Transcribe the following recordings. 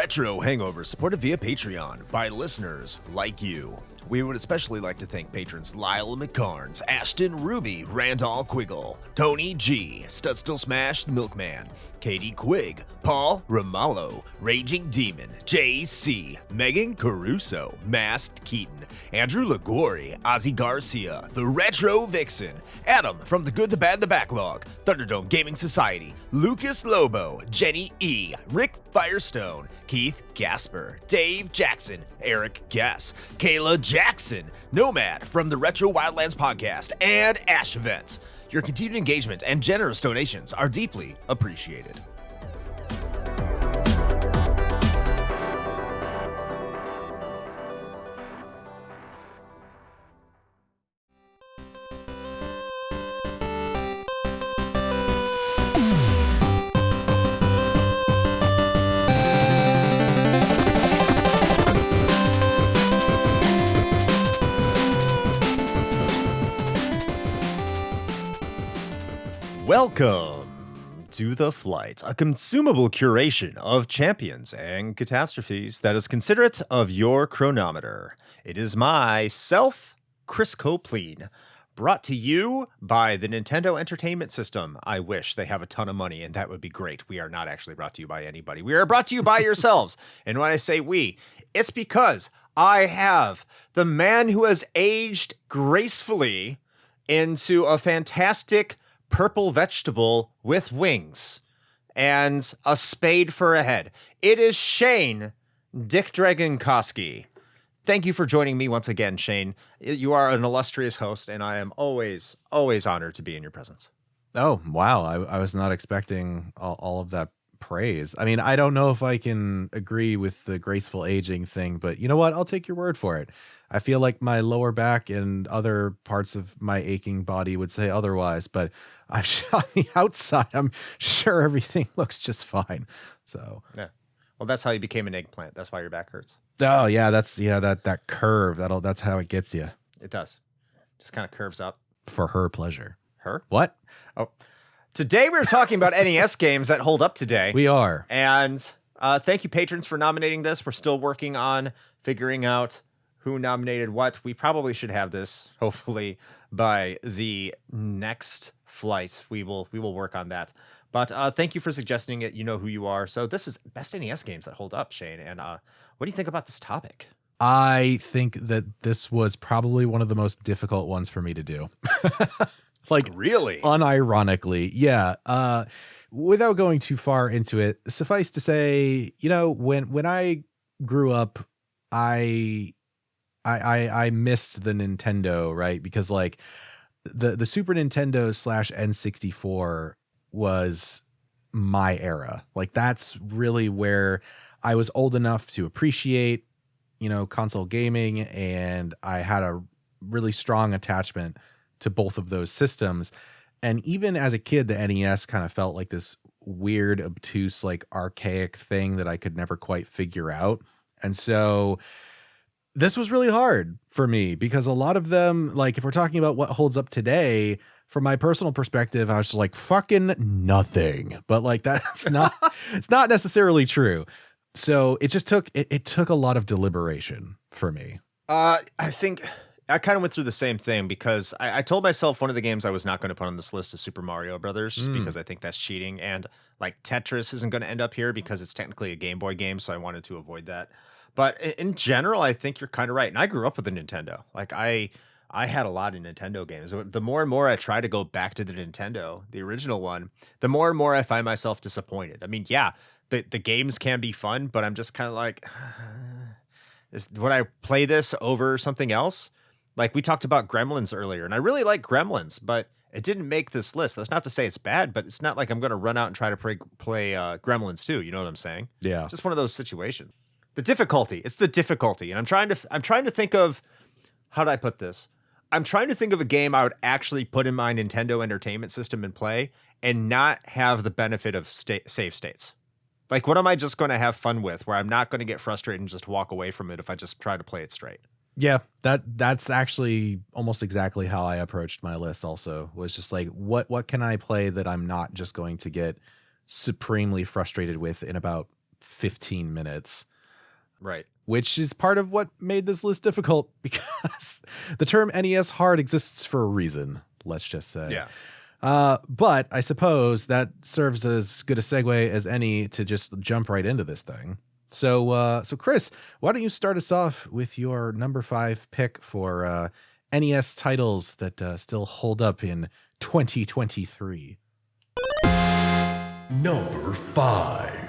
Retro Hangover, supported via Patreon by listeners like you. We would especially like to thank patrons Lyle and McKarns, Ashton, Ruby, Randall, Quiggle, Tony G, Studstill Smash, the Milkman, Katie Quigg, Paul, Romalho, Raging Demon, JC, Meagan, Caruso, MaskedKeaton, Andrew Liguori, Ozzy Garcia, the Retro Vixen, Adam from The Good, the Bad, the Backlog, Thunderdome Gaming Society, Lucas Lobo, Jenny E, Rick Firestone, Keith Gasper, Dave Jackson, Eric Gess, Kayla Jackson, Nomad from the Retro Wildlands Podcast, and Ashevent. Your continued engagement and generous donations are deeply appreciated. Welcome to The Flight, a consumable curation of champions and catastrophes that is considerate of your chronometer. It is myself, Chris Copleen, brought to you by the Nintendo Entertainment System. I wish they have a ton of money, and that would be great. We are not actually brought to you by anybody. We are brought to you by yourselves. And when I say we, it's because I have the man who has aged gracefully into a fantastic purple vegetable with wings and a spade for a head. It is Shane Dick Dragonkoski. Thank you for joining me once again, Shane. You are an illustrious host, and I am always honored to be in your presence. Oh, wow. I was not expecting all of that praise. I mean, I don't know if I can agree with the graceful aging thing, but you know what? I'll take your word for it. I feel like my lower back and other parts of my aching body would say otherwise, but on the outside, I'm sure everything looks just fine. So yeah. Well, that's how you became an eggplant. That's why your back hurts. Oh yeah, that curve. That's how it gets you. It does. Just kind of curves up. For her pleasure. Her? What? Oh. Today we're talking about NES games that hold up today. We are. And thank you, patrons, for nominating this. We're still working on figuring out who nominated what. We probably should have this, hopefully, by the next flight. We will work on that. But thank you for suggesting it. You know who you are. So this is best NES games that hold up, Shane. And what do you think about this topic? I think that this was probably one of the most difficult ones for me to do. Like, really? Unironically. Yeah. Without going too far into it, suffice to say, you know, when I grew up, I missed the Nintendo, right? Because like the Super Nintendo / N64 was my era. Like that's really where I was old enough to appreciate, you know, console gaming, and I had a really strong attachment to both of those systems. And even as a kid, the NES kind of felt like this weird, obtuse, like archaic thing that I could never quite figure out. And so this was really hard for me because a lot of them, like if we're talking about what holds up today, from my personal perspective, I was just like, fucking nothing. But like that's not, it's not necessarily true. So it just took, it took a lot of deliberation for me. I think I kind of went through the same thing because I told myself one of the games I was not going to put on this list is Super Mario Brothers, just because I think that's cheating. And like Tetris isn't going to end up here because it's technically a Game Boy game. So I wanted to avoid that. But in general, I think you're kind of right. And I grew up with a Nintendo. Like I had a lot of Nintendo games. The more and more I try to go back to the Nintendo, the original one, the more and more I find myself disappointed. I mean, yeah, the games can be fun, but I'm just kind of like, would I play this over something else? Like we talked about Gremlins earlier, and I really like Gremlins, but it didn't make this list. That's not to say it's bad, but it's not like I'm going to run out and try to play Gremlins 2. You know what I'm saying? Yeah. Just one of those situations. The difficulty. It's the difficulty. And I'm trying to think of, how do I put this? I'm trying to think of a game I would actually put in my Nintendo Entertainment System and play and not have the benefit of save states. Like, what am I just going to have fun with where I'm not going to get frustrated and just walk away from it if I just try to play it straight? Yeah, that's actually almost exactly how I approached my list also, was just like, what can I play that I'm not just going to get supremely frustrated with in about 15 minutes. Right. Which is part of what made this list difficult, because the term NES hard exists for a reason, let's just say. Yeah. But I suppose that serves as good a segue as any to just jump right into this thing. So Chris, why don't you start us off with your number 5 pick for NES titles that still hold up in 2023? Number 5.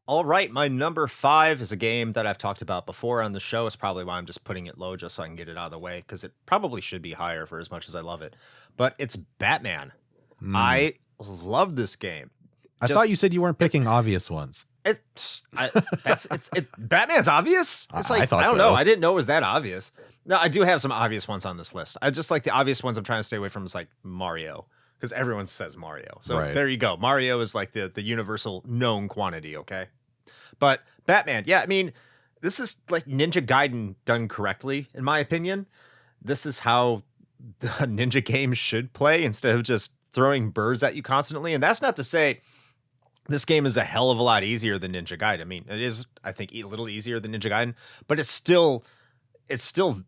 All right, my number 5 is a game that I've talked about before on the show. It's probably why I'm just putting it low, just so I can get it out of the way, because it probably should be higher for as much as I love it. But it's Batman. I love this game. I thought you said you weren't picking obvious ones. Batman's obvious. It's like I don't know. I didn't know it was that obvious. No, I do have some obvious ones on this list. I just like the obvious ones I'm trying to stay away from is like Mario, because everyone says Mario. So There you go. Mario is like the universal known quantity. Okay. But Batman, yeah, I mean, this is like Ninja Gaiden done correctly, in my opinion. This is how the ninja games should play, instead of just throwing birds at you constantly. And that's not to say this game is a hell of a lot easier than Ninja Gaiden. I mean, it is, I think, a little easier than Ninja Gaiden, but it's still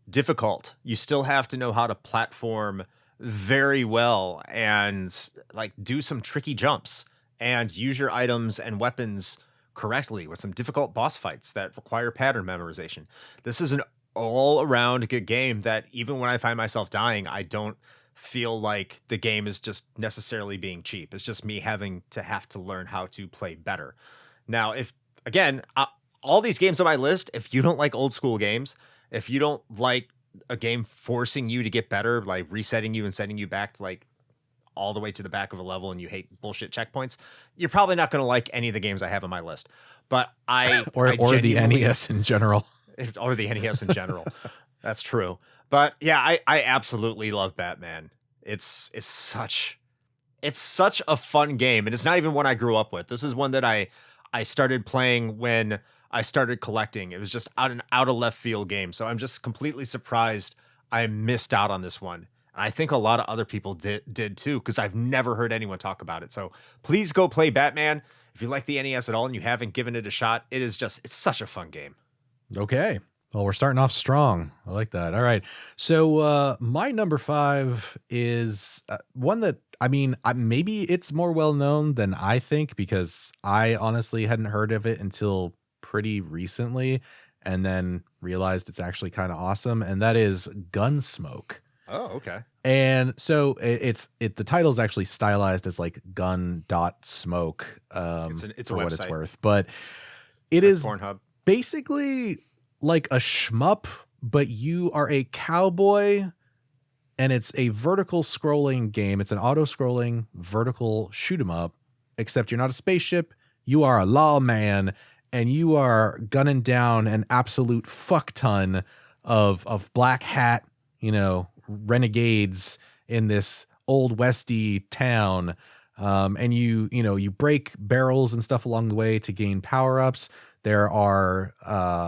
difficult. You still have to know how to platform very well and like do some tricky jumps and use your items and weapons correctly with some difficult boss fights that require pattern memorization. This is an all-around good game that even when I find myself dying, I don't feel like the game is just necessarily being cheap. It's just me having to learn how to play better. Now, if again, all these games on my list, if you don't like old school games, if you don't like a game forcing you to get better, like resetting you and sending you back to like all the way to the back of a level, and you hate bullshit checkpoints, you're probably not going to like any of the games I have on my list. But or the NES in general. Or the NES in general. That's true. But yeah, I absolutely love Batman. It's such a fun game, and it's not even one I grew up with. This is one that I started playing when I started collecting. It was just an out of left field game. So I'm just completely surprised I missed out on this one. And I think a lot of other people did too, because I've never heard anyone talk about it. So please go play Batman. If you like the NES at all and you haven't given it a shot, it's such a fun game. Okay. Well, we're starting off strong. I like that. All right. So my number 5 is one that, I mean, maybe it's more well known than I think, because I honestly hadn't heard of it until pretty recently, and then realized it's actually kind of awesome. And that is Gunsmoke. Oh, okay. And so the title is actually stylized as like gun.smoke. It's for a what website. it's worth, but it like is Pornhub. Basically like a shmup, but you are a cowboy, and it's a vertical scrolling game. It's an auto scrolling vertical shoot 'em up, except you're not a spaceship. You are a lawman, and you are gunning down an absolute fuck ton of black hat, renegades in this old westy town. And you break barrels and stuff along the way to gain power-ups. There are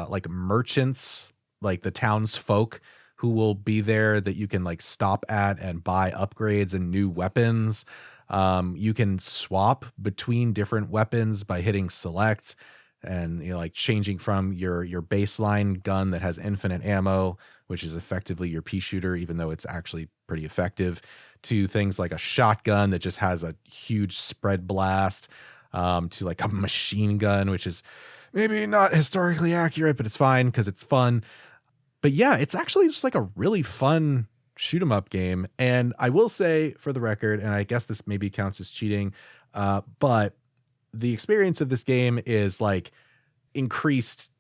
like merchants, like the townsfolk, who will be there that you can like stop at and buy upgrades and new weapons. You can swap between different weapons by hitting select, and like changing from your baseline gun that has infinite ammo, which is effectively your pea shooter, even though it's actually pretty effective, to things like a shotgun that just has a huge spread blast, to like a machine gun, which is maybe not historically accurate, but it's fine because it's fun. But yeah, it's actually just like a really fun shoot 'em up game. And I will say, for the record, and I guess this maybe counts as cheating, but the experience of this game is like increased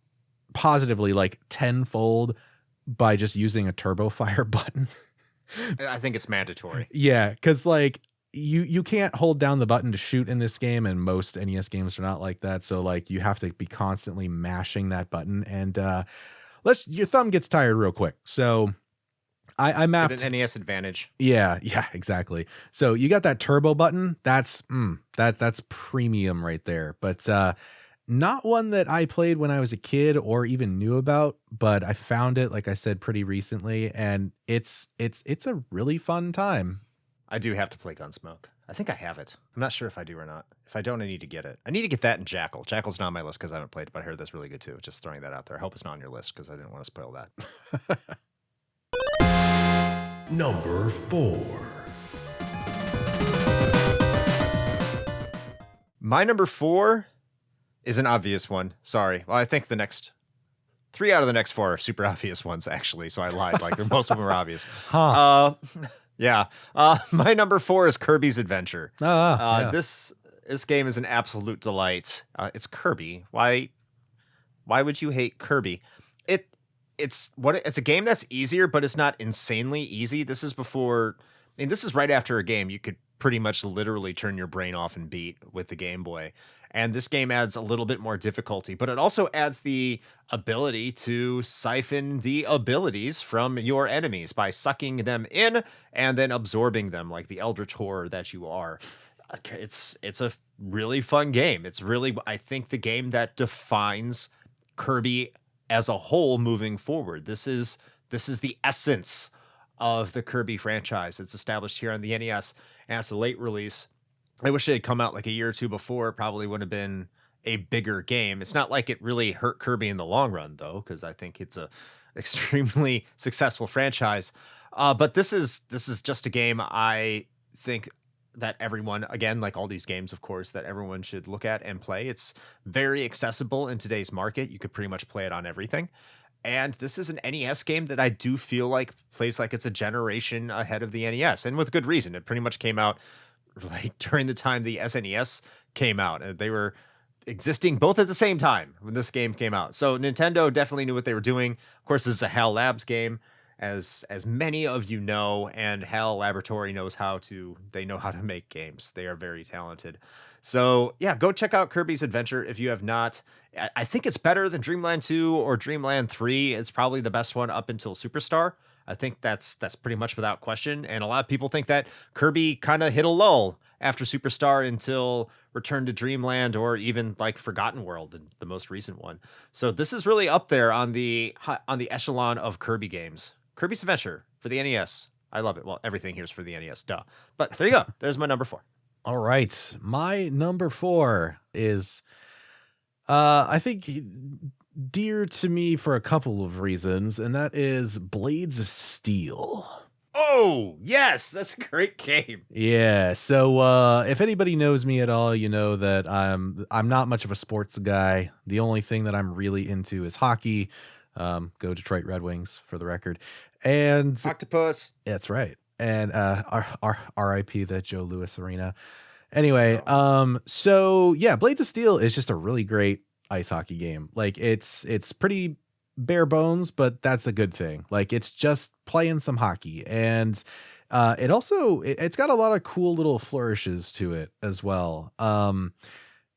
positively like tenfold by just using a turbo fire button. I think it's mandatory. Yeah, because like you can't hold down the button to shoot in this game, and most NES games are not like that. So like you have to be constantly mashing that button, and your thumb gets tired real quick. So I mapped an NES advantage. Yeah, exactly. So you got that turbo button. That's premium right there. But not one that I played when I was a kid or even knew about, but I found it, like I said, pretty recently, and it's a really fun time. I do have to play Gunsmoke. I think I have it. I'm not sure if I do or not. If I don't, I need to get it. I need to get that and Jackal. Jackal's not on my list because I haven't played it, but I heard that's really good too. Just throwing that out there. I hope it's not on your list because I didn't want to spoil that. Number 4. My number 4 is an obvious one. Sorry. Well, I think the next 3 out of the next 4 are super obvious ones, actually. So I lied. Like, most of them are obvious. Yeah. My number 4 is Kirby's Adventure. Yeah. This game is an absolute delight. It's Kirby. Why would you hate Kirby? It's a game that's easier, but it's not insanely easy. This is right after a game you could pretty much literally turn your brain off and beat with the Game Boy. And this game adds a little bit more difficulty, but it also adds the ability to siphon the abilities from your enemies by sucking them in and then absorbing them like the eldritch horror that you are. It's a really fun game. It's really, I think, the game that defines Kirby as a whole moving forward. This is the essence of the Kirby franchise. It's established here on the NES, and it's a late release. I wish it had come out like a year or two before. It probably would have been a bigger game. It's not like it really hurt Kirby in the long run, though, because I think it's a extremely successful franchise. But this is just a game I think that everyone, again, like all these games, of course, that everyone should look at and play. It's very accessible in today's market. You could pretty much play it on everything. And this is an NES game that I do feel like plays like it's a generation ahead of the NES, and with good reason. It pretty much came out like during the time the SNES came out. They were existing both at the same time when this game came out. So Nintendo definitely knew what they were doing. Of course, this is a HAL Labs game, as many of you know, and HAL Laboratory know how to make games. They are very talented. So yeah, go check out Kirby's Adventure if you have not. I think it's better than Dreamland 2 or Dreamland 3. It's probably the best one up until Superstar. I think that's pretty much without question. And a lot of people think that Kirby kind of hit a lull after Superstar until Return to Dreamland or even like Forgotten World, the most recent one. So this is really up there on the echelon of Kirby games. Kirby's Adventure for the NES. I love it. Well, everything here's for the NES, duh. But there you go. There's my number 4. All right. My number 4 is, I think, dear to me for a couple of reasons, and that is Blades of Steel. Oh, yes. That's a great game. Yeah. So if anybody knows me at all, you know that I'm not much of a sports guy. The only thing that I'm really into is hockey. Go Detroit Red Wings, for the record. And Octopus. That's right. And RIP the Joe Louis Arena. Anyway, so yeah, Blades of Steel is just a really great ice hockey game. Like it's pretty bare bones, but that's a good thing. Like it's just playing some hockey, and it's got a lot of cool little flourishes to it as well. One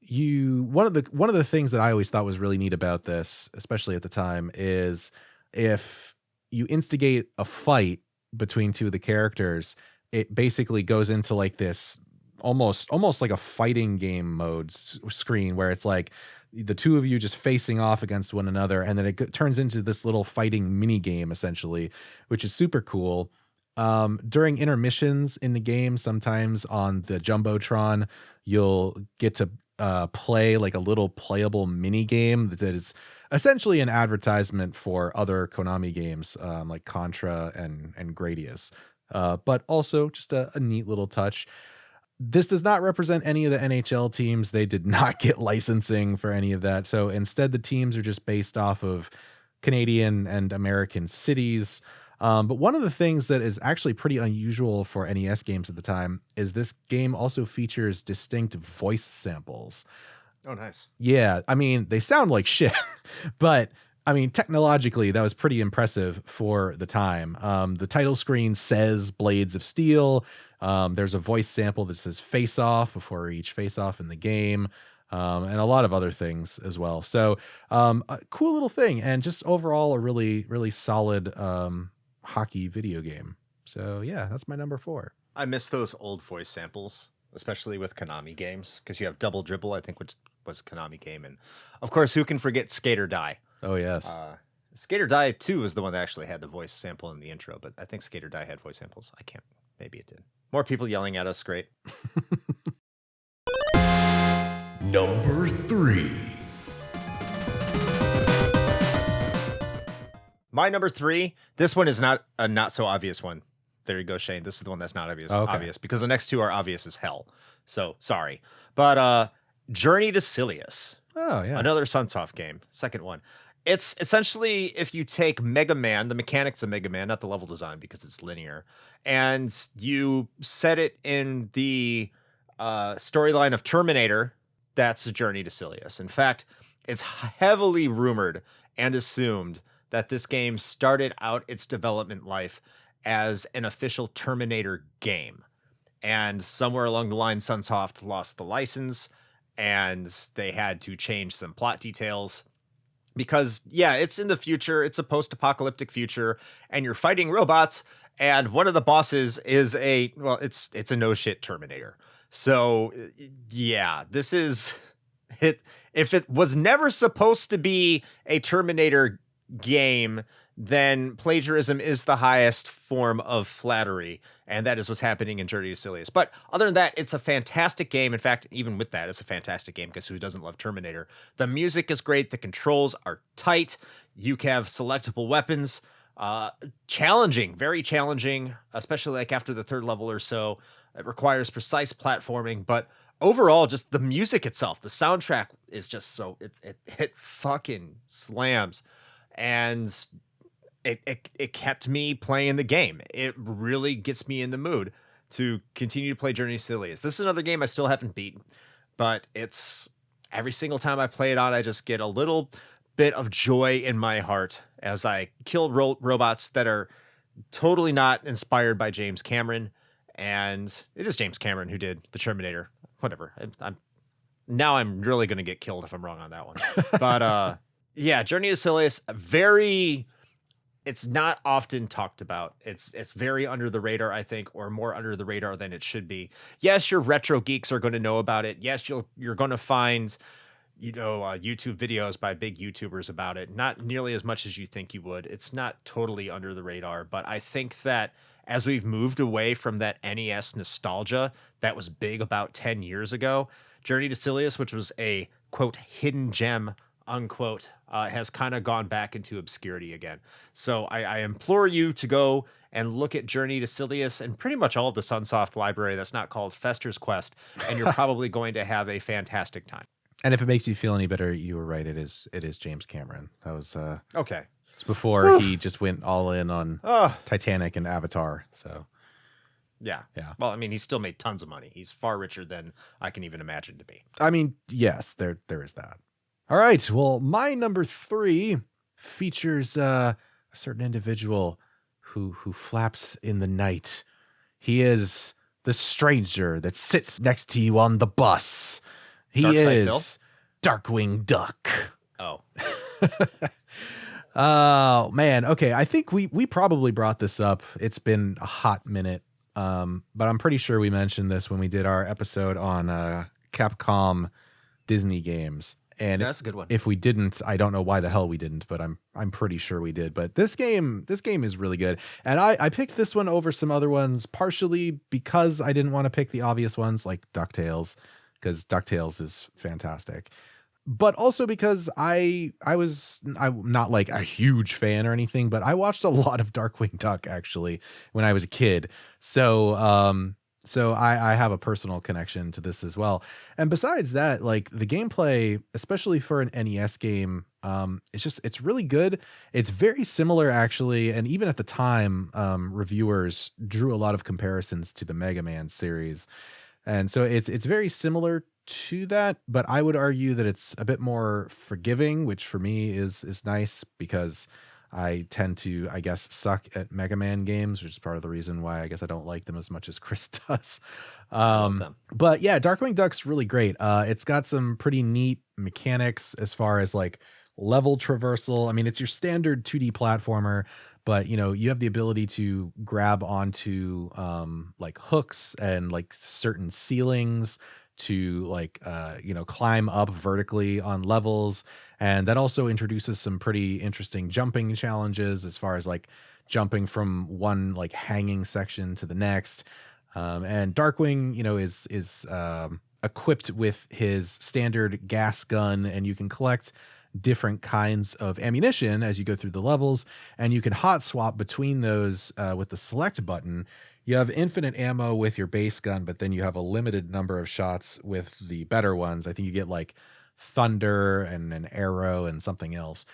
of the things that I always thought was really neat about this, especially at the time, is if you instigate a fight between two of the characters, it basically goes into like this almost like a fighting game mode screen where it's like the two of you just facing off against one another, and then it turns into this little fighting mini game essentially, which is super cool. During intermissions in the game, sometimes on the Jumbotron, you'll get to play like a little playable mini game that is essentially an advertisement for other Konami games, like Contra and Gradius, but also just a neat little touch. This does not represent any of the NHL teams. They did not get licensing for any of that. So instead, the teams are just based off of Canadian and American cities. But one of the things that is actually pretty unusual for NES games at the time is this game also features distinct voice samples. Oh, nice. Yeah. I mean, they sound like shit, but I mean, technologically, that was pretty impressive for the time. The title screen says Blades of Steel. There's a voice sample that says Face Off before each face off in the game, and a lot of other things as well. So a cool little thing, and just overall a really, really solid hockey video game. So yeah, that's my number 4. I miss those old voice samples, especially with Konami games, because you have Double Dribble, I think, which was a Konami game. And of course, who can forget Skate or Die? Oh, yes. Skate or Die 2 was the one that actually had the voice sample in the intro, but I think Skate or Die had voice samples. Maybe it did. More people yelling at us, great. Number 3. My number 3, this one is not a not so obvious one. There you go, Shane. This is the one that's not obvious. Okay. Obvious because the next two are obvious as hell. So sorry. But Journey to Silius. Oh, yeah. Another Sunsoft game. Second one. It's essentially if you take Mega Man, the mechanics of Mega Man, not the level design because it's linear, and you set it in the storyline of Terminator, that's a Journey to Silius. In fact, it's heavily rumored and assumed that this game started out its development life as an official Terminator game. And somewhere along the line, Sunsoft lost the license and they had to change some plot details because, yeah, it's in the future. It's a post-apocalyptic future and you're fighting robots. And one of the bosses is it's a no shit Terminator. So yeah, this is it. If it was never supposed to be a Terminator game, then plagiarism is the highest form of flattery, and that is what's happening in Journey to Silius. But other than that, it's a fantastic game. In fact, even with that, it's a fantastic game because who doesn't love Terminator? The music is great. The controls are tight. You have selectable weapons. Challenging, very challenging, especially like after the third level or so. It requires precise platforming, but overall, just the music itself, the soundtrack is just so it fucking slams, and it kept me playing the game. It really gets me in the mood to continue to play Journey to Silius. This is another game I still haven't beaten, but it's every single time I play it on, I just get a little bit of joy in my heart as I kill robots that are totally not inspired by James Cameron. And it is James Cameron who did the Terminator. Whatever. I'm really going to get killed if I'm wrong on that one. But yeah, Journey to Silius, it's not often talked about. It's very under the radar, I think, or more under the radar than it should be. Yes, your retro geeks are going to know about it. Yes, you're going to find, YouTube videos by big YouTubers about it. Not nearly as much as you think you would. It's not totally under the radar, but I think that as we've moved away from that NES nostalgia that was big about 10 years ago, Journey to Silius, which was a, quote, hidden gem, unquote, has kind of gone back into obscurity again. So I implore you to go and look at Journey to Silius and pretty much all of the Sunsoft library that's not called Fester's Quest, and you're probably going to have a fantastic time. And if it makes you feel any better, you were right. It is James Cameron. That was okay. It's before he just went all in on Titanic and Avatar. So yeah. Yeah. Well, I mean, he still made tons of money. He's far richer than I can even imagine to be. I mean, yes, there is that. All right. Well, my number 3 features a certain individual who flaps in the night. He is the stranger that sits next to you on the bus. He is Darkwing Duck. Oh. Oh, man. Okay. I think we probably brought this up. It's been a hot minute. But I'm pretty sure we mentioned this when we did our episode on Capcom Disney games. And that's a good one. If we didn't, I don't know why the hell we didn't, but I'm pretty sure we did. But this game is really good. And I picked this one over some other ones partially because I didn't want to pick the obvious ones like DuckTales, because DuckTales is fantastic. But also because I'm not like a huge fan or anything, but I watched a lot of Darkwing Duck actually when I was a kid. So I have a personal connection to this as well. And besides that, like the gameplay, especially for an NES game, it's really good. It's very similar actually. And even at the time, reviewers drew a lot of comparisons to the Mega Man series. And so it's very similar to that, but I would argue that it's a bit more forgiving, which for me is nice because I tend to, I guess, suck at Mega Man games, which is part of the reason why I guess I don't like them as much as Chris does. But yeah, Darkwing Duck's really great. It's got some pretty neat mechanics as far as like level traversal. I mean, it's your standard 2D platformer, but you have the ability to grab onto like hooks and like certain ceilings to like climb up vertically on levels, and that also introduces some pretty interesting jumping challenges as far as like jumping from one like hanging section to the next. And Darkwing, is equipped with his standard gas gun, and you can collect different kinds of ammunition as you go through the levels, and you can hot swap between those with the select button. You have infinite ammo with your base gun, but then you have a limited number of shots with the better ones. I think you get like thunder and an arrow and something else.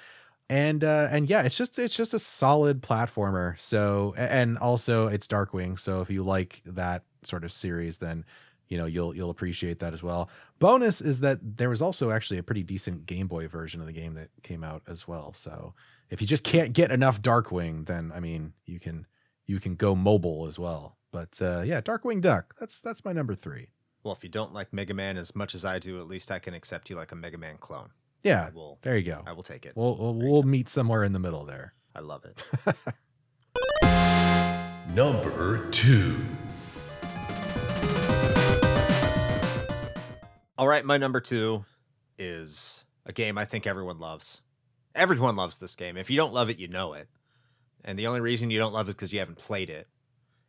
And yeah, it's just a solid platformer. So, and also it's Darkwing. So if you like that sort of series, then you'll appreciate that as well. Bonus is that there was also actually a pretty decent Game Boy version of the game that came out as well. So if you just can't get enough Darkwing, then I mean you can go mobile as well. But yeah, Darkwing Duck. That's my number 3. Well, if you don't like Mega Man as much as I do, at least I can accept you like a Mega Man clone. Yeah, there you go. I will take it. We'll meet somewhere in the middle there. I love it. Number 2. All right, my number 2 is a game I think everyone loves. Everyone loves this game. If you don't love it, you know it. And the only reason you don't love it is because you haven't played it.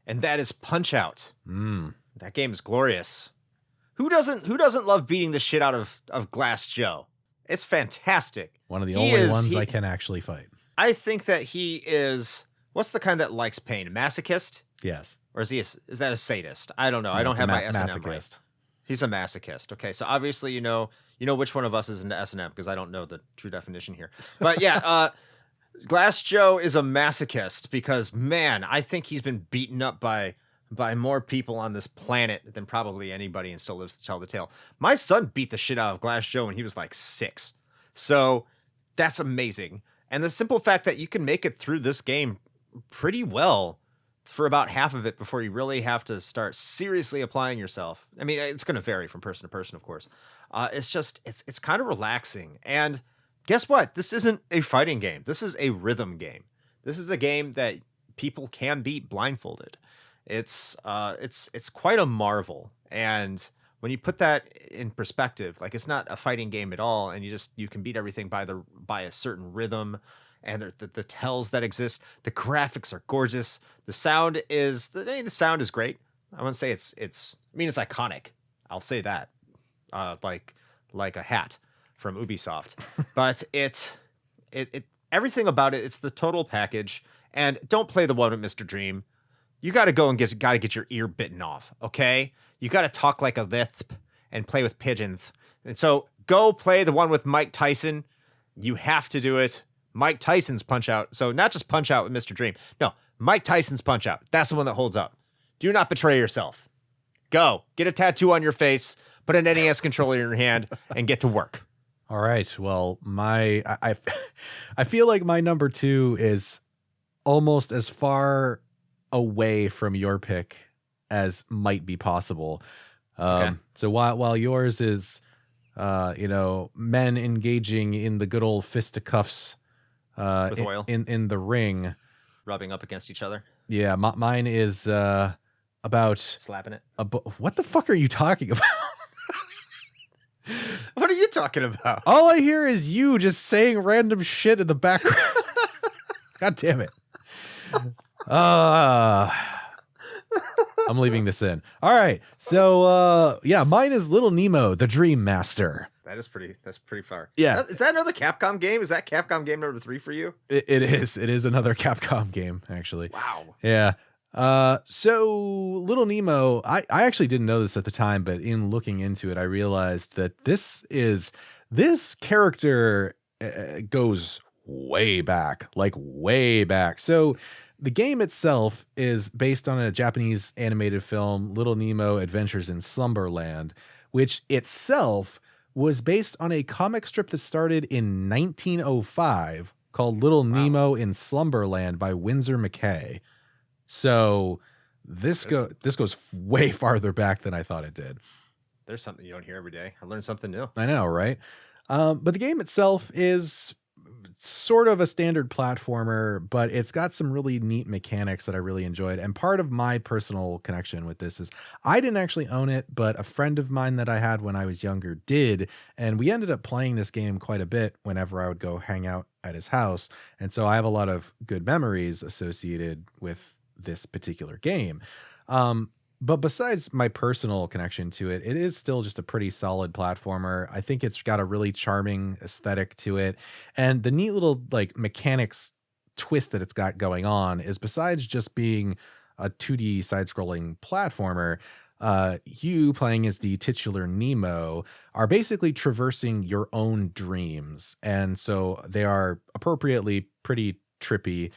And that is Punch-Out. That game is glorious. Who doesn't love beating the shit out of Glass Joe? It's fantastic. One of the only ones I can actually fight. I think that he is, what's the kind that likes pain? A masochist? Yes. Or is that a sadist? I don't know. No, I don't have my S&M masochist. right. He's a masochist. Okay, so obviously you know which one of us is into S&M because I don't know the true definition here. But yeah, Glass Joe is a masochist because, man, I think he's been beaten up by more people on this planet than probably anybody and still lives to tell the tale. My son beat the shit out of Glass Joe when he was like 6. So that's amazing. And the simple fact that you can make it through this game pretty well for about half of it before you really have to start seriously applying yourself. I mean, it's going to vary from person to person, of course. It's kind of relaxing. And guess what? This isn't a fighting game. This is a rhythm game. This is a game that people can beat blindfolded. It's quite a marvel. And when you put that in perspective, like it's not a fighting game at all, and you can beat everything by a certain rhythm, and the tells that exist. The graphics are gorgeous. The sound is great. I wouldn't say it's iconic. I'll say that. Like a hat from Ubisoft. But it everything about it, it's the total package. And don't play the one with Mr. Dream. You got to go and get your ear bitten off, okay? You got to talk like a lisp and play with pigeons. And so go play the one with Mike Tyson. You have to do it. Mike Tyson's Punch-Out. So not just Punch-Out with Mr. Dream. No, Mike Tyson's Punch-Out. That's the one that holds up. Do not betray yourself. Go. Get a tattoo on your face, put an NES controller in your hand, and get to work. All right. Well, I feel like my number 2 is almost as far away from your pick as might be possible. Okay. So while yours is, men engaging in the good old fisticuffs, With oil. in the ring, Rubbing up against each other. Yeah. Mine is, about Slapping it. What the fuck are you talking about? What are you talking about? All I hear is you just saying random shit in the background. God damn it. I'm leaving this in. All right. So, yeah, mine is Little Nemo, the Dream Master. That's pretty far. Yeah. Is that another Capcom game? Is that Capcom game number 3 for you? It is. It is another Capcom game, actually. Wow. Yeah. So Little Nemo, I actually didn't know this at the time, but in looking into it, I realized that this character goes way back, like way back. So the game itself is based on a Japanese animated film, Little Nemo Adventures in Slumberland, which itself was based on a comic strip that started in 1905 called Little Nemo in Slumberland by Winsor McKay. So this goes way farther back than I thought it did. There's something you don't hear every day. I learned something new. I know, right? But the game itself is sort of a standard platformer, but it's got some really neat mechanics that I really enjoyed. And part of my personal connection with this is I didn't actually own it, but a friend of mine that I had when I was younger did. And we ended up playing this game quite a bit whenever I would go hang out at his house. And so I have a lot of good memories associated with this particular game. But besides my personal connection to it, it is still just a pretty solid platformer. I think it's got a really charming aesthetic to it. And the neat little like mechanics twist that it's got going on is besides just being a 2D side-scrolling platformer, you playing as the titular Nemo are basically traversing your own dreams. And so they are appropriately pretty trippy.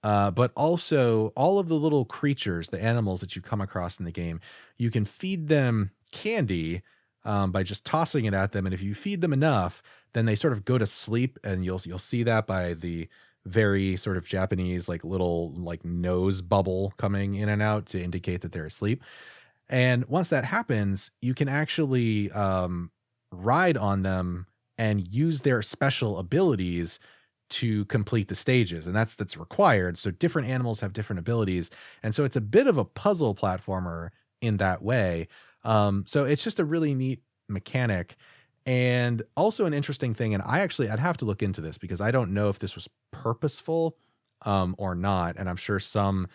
But also all of the little creatures, the animals that you come across in the game, you can feed them candy by just tossing it at them. And if you feed them enough, then they sort of go to sleep, and you'll see that by the very sort of Japanese like little like nose bubble coming in and out to indicate that they're asleep. And once that happens, you can actually ride on them and use their special abilities to complete the stages, and that's required. So different animals have different abilities, and so it's a bit of a puzzle platformer in that way. So it's just a really neat mechanic, and also an interesting thing. And I'd have to look into this because I don't know if this was purposeful or not, and I'm sure some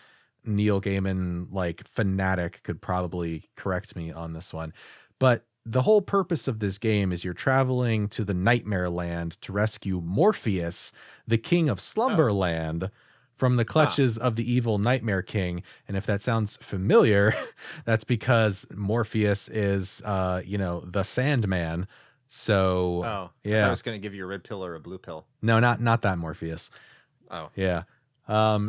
Neil Gaiman like fanatic could probably correct me on this one, but the whole purpose of this game is you're traveling to the Nightmare Land to rescue Morpheus, the king of Slumberland, from the clutches of the evil Nightmare King. And if that sounds familiar, that's because Morpheus is, the Sandman. So, yeah, I thought I was going to give you a red pill or a blue pill. No, not that Morpheus. Oh, yeah.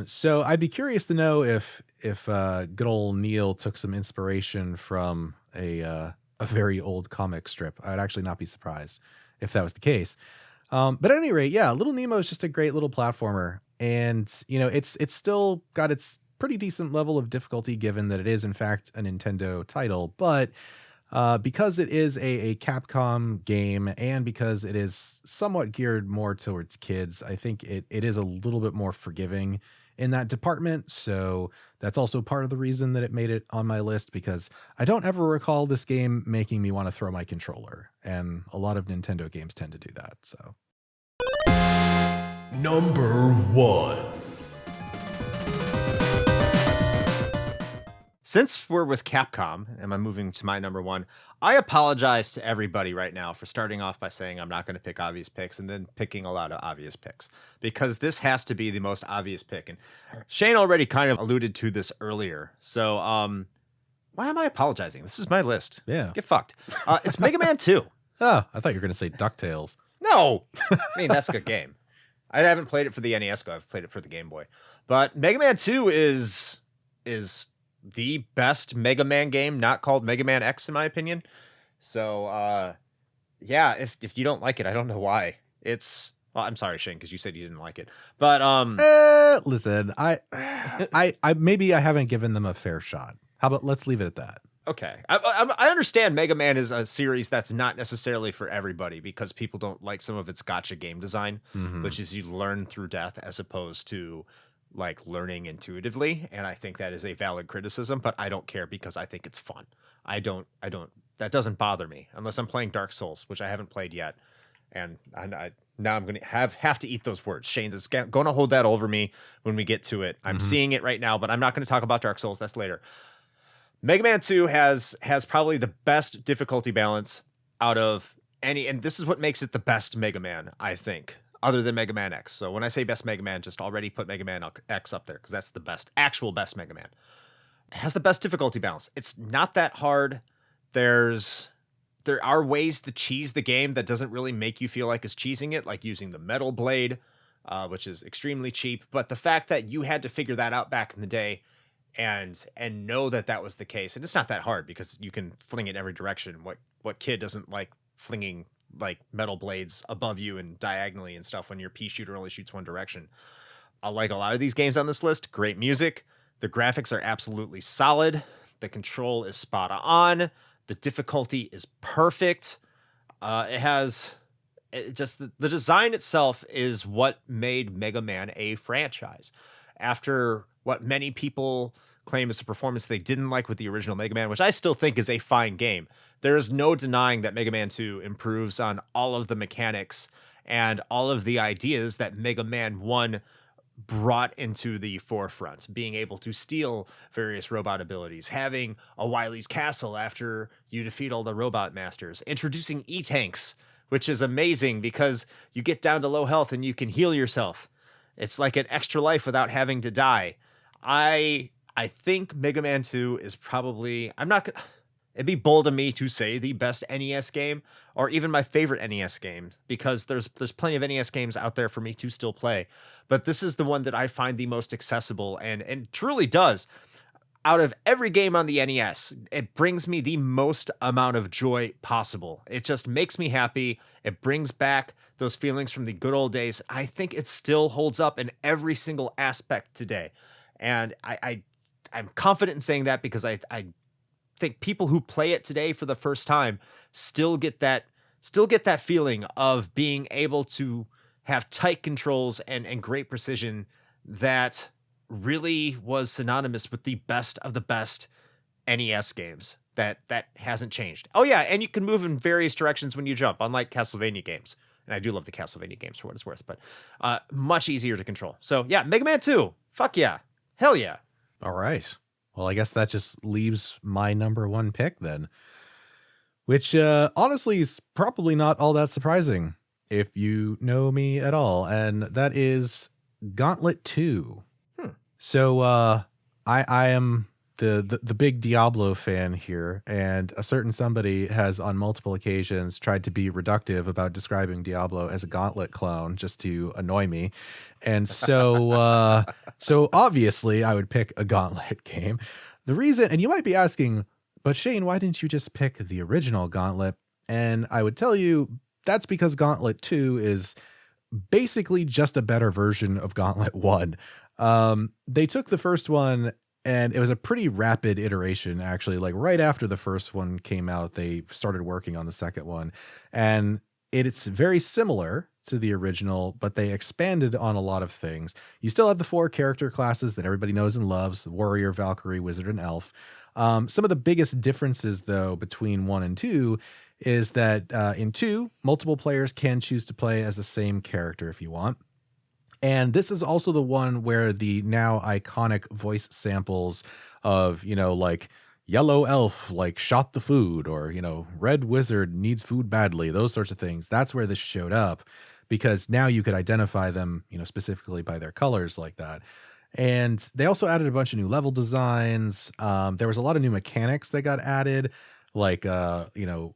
So I'd be curious to know if good old Neil took some inspiration from a very old comic strip. I'd actually not be surprised if that was the case. But at any rate, yeah, Little Nemo is just a great little platformer. And, it's still got its pretty decent level of difficulty given that it is, in fact, a Nintendo title. But because it is a Capcom game and because it is somewhat geared more towards kids, I think it is a little bit more forgiving in that department. So that's also part of the reason that it made it on my list, because I don't ever recall this game making me want to throw my controller. And a lot of Nintendo games tend to do that. So Number 1. Since we're with Capcom, and I'm moving to my number 1, I apologize to everybody right now for starting off by saying I'm not going to pick obvious picks and then picking a lot of obvious picks, because this has to be the most obvious pick. And Shane already kind of alluded to this earlier. So why am I apologizing? This is my list. Yeah. Get fucked. It's Mega Man 2. Oh, I thought you were going to say DuckTales. No. I mean, that's a good game. I haven't played it for the NES, though. I've played it for the Game Boy. But Mega Man 2 is the best Mega Man game, not called Mega Man X, in my opinion. So, yeah, if you don't like it, I don't know why. Well, I'm sorry, Shane, because you said you didn't like it. But listen, I maybe I haven't given them a fair shot. How about let's leave it at that? Okay. I understand Mega Man is a series that's not necessarily for everybody because people don't like some of its gotcha game design, which is you learn through death as opposed to like learning intuitively. And I think that is a valid criticism, but I don't care because I think it's fun. That doesn't bother me unless I'm playing Dark Souls, which I haven't played yet. And now I'm going to have to eat those words. Shane is going to hold that over me when we get to it. I'm seeing it right now, but I'm not going to talk about Dark Souls. That's later. Mega Man 2 has probably the best difficulty balance out of any, and this is what makes it the best Mega Man, I think, other than Mega Man X. So when I say best Mega Man, just already put Mega Man X up there because that's the actual best Mega Man. It has the best difficulty balance. It's not that hard. There are ways to cheese the game that doesn't really make you feel like it's cheesing it, like using the metal blade, which is extremely cheap. But the fact that you had to figure that out back in the day and know that was the case, and it's not that hard because you can fling it every direction. What kid doesn't like flinging like metal blades above you and diagonally and stuff when your pea shooter only shoots one direction? I like a lot of these games on this list. Great music. The graphics are absolutely solid. The control is spot on. The difficulty is perfect. The design itself is what made Mega Man a franchise. After what many people claim is a performance they didn't like with the original Mega Man, which I still think is a fine game, there is no denying that Mega Man 2 improves on all of the mechanics and all of the ideas that Mega Man 1 brought into the forefront, being able to steal various robot abilities, having a Wily's Castle after you defeat all the robot masters, introducing E-Tanks, which is amazing because you get down to low health and you can heal yourself. It's like an extra life without having to die. I think Mega Man 2 is probably, it'd be bold of me to say the best NES game, or even my favorite NES game, because there's plenty of NES games out there for me to still play. But this is the one that I find the most accessible and truly does. Out of every game on the NES, it brings me the most amount of joy possible. It just makes me happy. It brings back those feelings from the good old days. I think it still holds up in every single aspect today. And I'm confident in saying that because I think people who play it today for the first time still get that feeling of being able to have tight controls and great precision that really was synonymous with the best of the best NES games. That hasn't changed. Oh yeah, and you can move in various directions when you jump, unlike Castlevania games. And I do love the Castlevania games for what it's worth, but much easier to control. So yeah, Mega Man 2. Fuck yeah. Hell yeah. All right. Well, I guess that just leaves my number one pick then, which honestly is probably not all that surprising if you know me at all, and that is Gauntlet 2. So I am the big Diablo fan here, and a certain somebody has on multiple occasions tried to be reductive about describing Diablo as a Gauntlet clone just to annoy me. And so so obviously I would pick a Gauntlet game. The reason, and you might be asking, but Shane, why didn't you just pick the original Gauntlet? And I would tell you that's because Gauntlet 2 is basically just a better version of Gauntlet 1. They took the first one, and it was a pretty rapid iteration, actually. Like right after the first one came out, they started working on the second one, and it's very similar to the original, but they expanded on a lot of things. You still have the 4 character classes that everybody knows and loves: Warrior, Valkyrie, Wizard, and Elf. Some of the biggest differences, though, between 1 and 2 is that in 2, multiple players can choose to play as the same character if you want. And this is also the one where the now iconic voice samples of, like yellow elf, like shot the food, or, red wizard needs food badly, those sorts of things. That's where this showed up, because now you could identify them, specifically by their colors like that. And they also added a bunch of new level designs. There was a lot of new mechanics that got added, like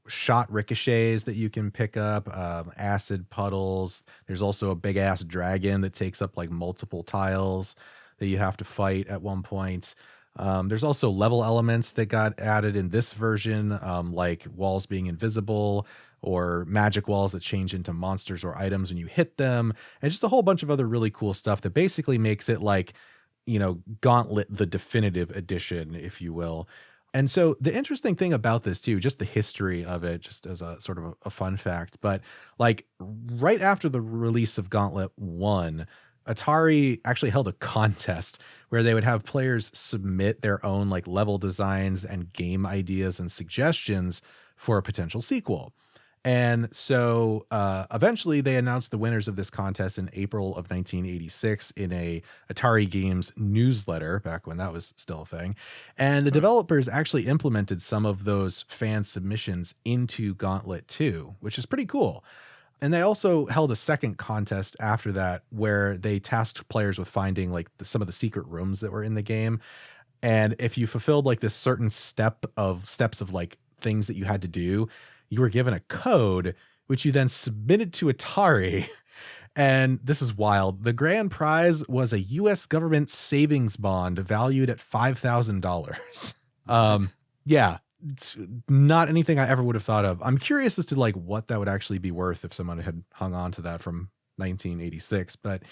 shot ricochets that you can pick up, acid puddles. There's also a big ass dragon that takes up like multiple tiles that you have to fight at one point. There's also level elements that got added in this version, like walls being invisible, or magic walls that change into monsters or items when you hit them, and just a whole bunch of other really cool stuff that basically makes it like, Gauntlet the definitive edition, if you will. And so the interesting thing about this too, just the history of it, just as a sort of a fun fact, but like right after the release of Gauntlet 1, Atari actually held a contest where they would have players submit their own like level designs and game ideas and suggestions for a potential sequel. And so eventually they announced the winners of this contest in April of 1986 in a Atari Games newsletter, back when that was still a thing. And the developers actually implemented some of those fan submissions into Gauntlet 2, which is pretty cool. And they also held a second contest after that where they tasked players with finding like some of the secret rooms that were in the game. And if you fulfilled like this certain steps of like things that you had to do, you were given a code, which you then submitted to Atari. And this is wild. The grand prize was a U.S. government savings bond valued at $5,000. Yeah, it's not anything I ever would have thought of. I'm curious as to like what that would actually be worth if someone had hung on to that from 1986. But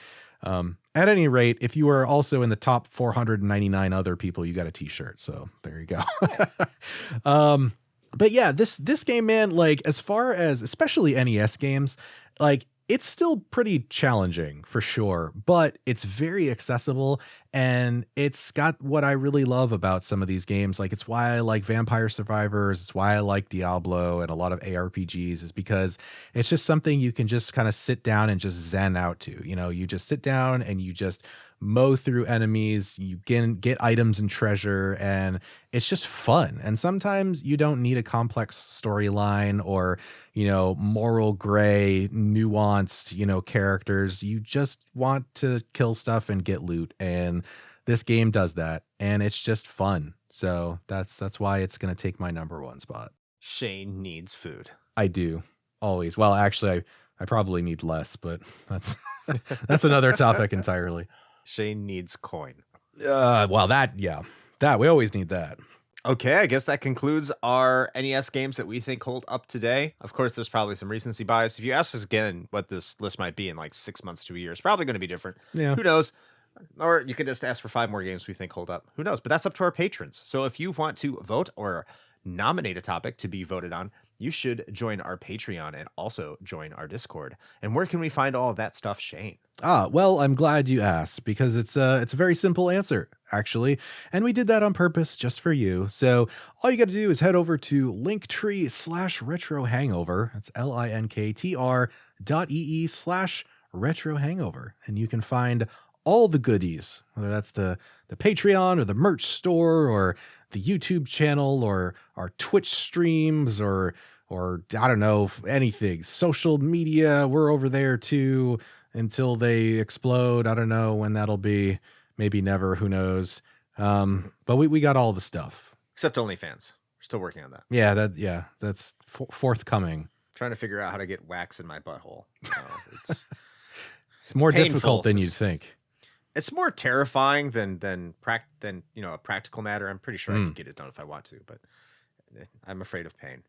at any rate, if you were also in the top 499 other people, you got a t-shirt. So there you go. But yeah, this game, man, like as far as especially NES games, like it's still pretty challenging for sure, but it's very accessible. And it's got what I really love about some of these games. Like, it's why I like Vampire Survivors. It's why I like Diablo and a lot of ARPGs, is because it's just something you can just kind of sit down and just zen out to. You know, you just sit down and you just mow through enemies, you get items and treasure, and it's just fun. And sometimes you don't need a complex storyline or, you know, moral gray, nuanced, you know, characters. You just want to kill stuff and get loot. And this game does that. And it's just fun. So that's why it's going to take my number one spot. Shane needs food. I do. Always. Well, actually, I probably need less, but that's that's another topic entirely. Shane needs coin. Well, that we always need that. Okay, I guess that concludes our NES games that we think hold up today. Of course, there's probably some recency bias. If you ask us again what this list might be in like 6 months to a year, it's probably going to be different. Yeah. Who knows? Or you could just ask for 5 more games we think hold up. Who knows? But that's up to our patrons. So if you want to vote or nominate a topic to be voted on, you should join our Patreon and also join our Discord. And where can we find all of that stuff, Shane? Well, I'm glad you asked, because it's a very simple answer, actually. And we did that on purpose just for you. So all you got to do is head over to linktree/retrohangover. That's linktr.ee/retrohangover. And you can find all the goodies, whether that's the Patreon or the merch store or the YouTube channel or our Twitch streams or I don't know, anything. Social media, we're over there too until they explode. I don't know when that'll be. Maybe never, who knows. But we got all the stuff. Except OnlyFans. We're still working on that. Yeah, that's forthcoming. Trying to figure out how to get wax in my butthole. It's more painful. Difficult than you'd think. It's more terrifying than you know, a practical matter. I'm pretty sure I could get it done if I want to, but I'm afraid of pain.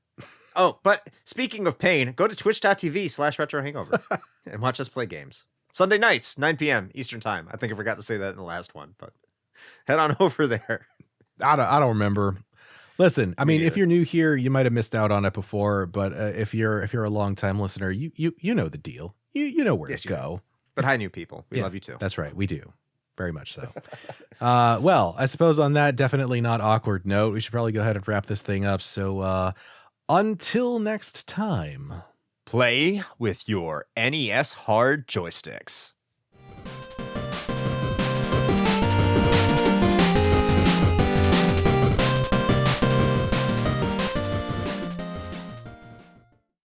Oh, but speaking of pain, go to twitch.tv/retrohangover and watch us play games. Sunday nights, 9 p.m. Eastern time. I think I forgot to say that in the last one, but head on over there. I don't remember. Listen, I mean, if you're new here, you might have missed out on it before, but if you're a long time listener, you know the deal. You know where to go. But hi, new people. We love you too. That's right. We do. Very much so. Well, I suppose on that definitely not awkward note, we should probably go ahead and wrap this thing up. So until next time, play with your NES hard joysticks.